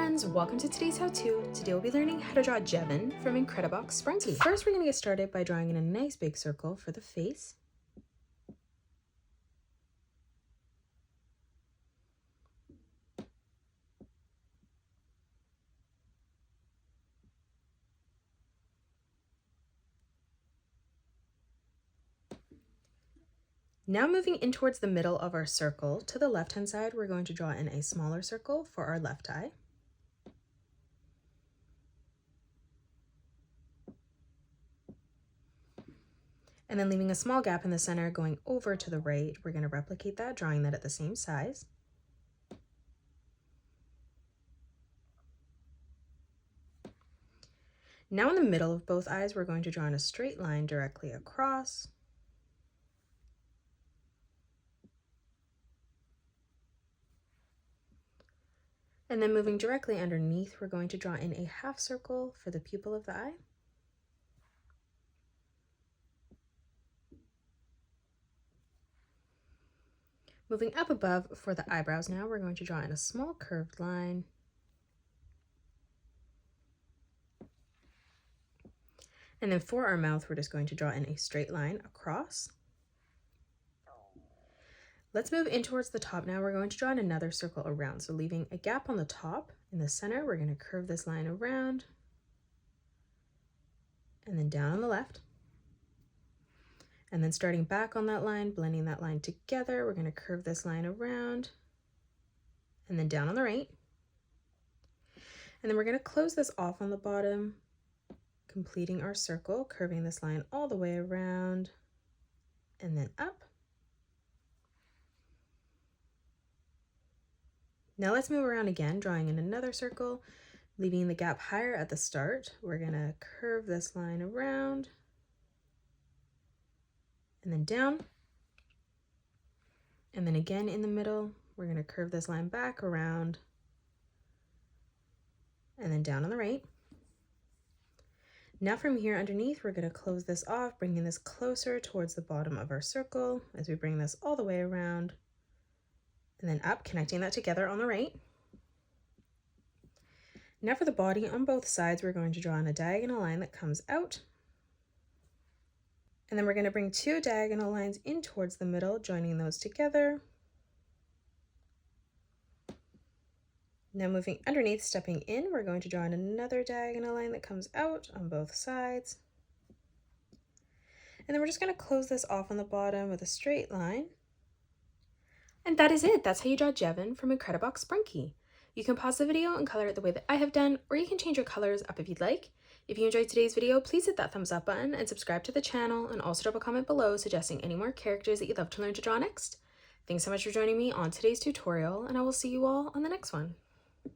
friends, welcome to today's how-to. Today we'll be learning how to draw Jevin from Incredibox Sprunki. First, we're going to get started by drawing in a nice big circle for the face. Now moving in towards the middle of our circle, to the left-hand side, we're going to draw in a smaller circle for our left eye. And then leaving a small gap in the center going over to the right, we're going to replicate that, drawing that at the same size. Now in the middle of both eyes, we're going to draw in a straight line directly across. And then moving directly underneath, we're going to draw in a half circle for the pupil of the eye. Moving up above for the eyebrows now, we're going to draw in a small curved line. And then for our mouth, we're just going to draw in a straight line across. Let's move in towards the top now. We're going to draw in another circle around. So leaving a gap on the top, in the center, we're going to curve this line around. And then down on the left. And then starting back on that line, blending that line together, we're going to curve this line around. And then down on the right. And then we're going to close this off on the bottom, completing our circle, curving this line all the way around and then up. Now let's move around again, drawing in another circle, leaving the gap higher at the start. We're going to curve this line around and then down. And then again in the middle, we're going to curve this line back around and then down on the right. Now from here underneath, we're going to close this off, bringing this closer towards the bottom of our circle as we bring this all the way around and then up, connecting that together on the right. Now for the body on both sides, we're going to draw in a diagonal line that comes out. And then we're going to bring two diagonal lines in towards the middle, joining those together. Now moving underneath, stepping in, we're going to draw in another diagonal line that comes out on both sides. And then we're just going to close this off on the bottom with a straight line. And that is it. That's how you draw Jevin from Incredibox Sprunki. You can pause the video and color it the way that I have done, or you can change your colors up if you'd like. If you enjoyed today's video, please hit that thumbs up button and subscribe to the channel, and also drop a comment below suggesting any more characters that you'd love to learn to draw next. Thanks so much for joining me on today's tutorial, and I will see you all on the next one.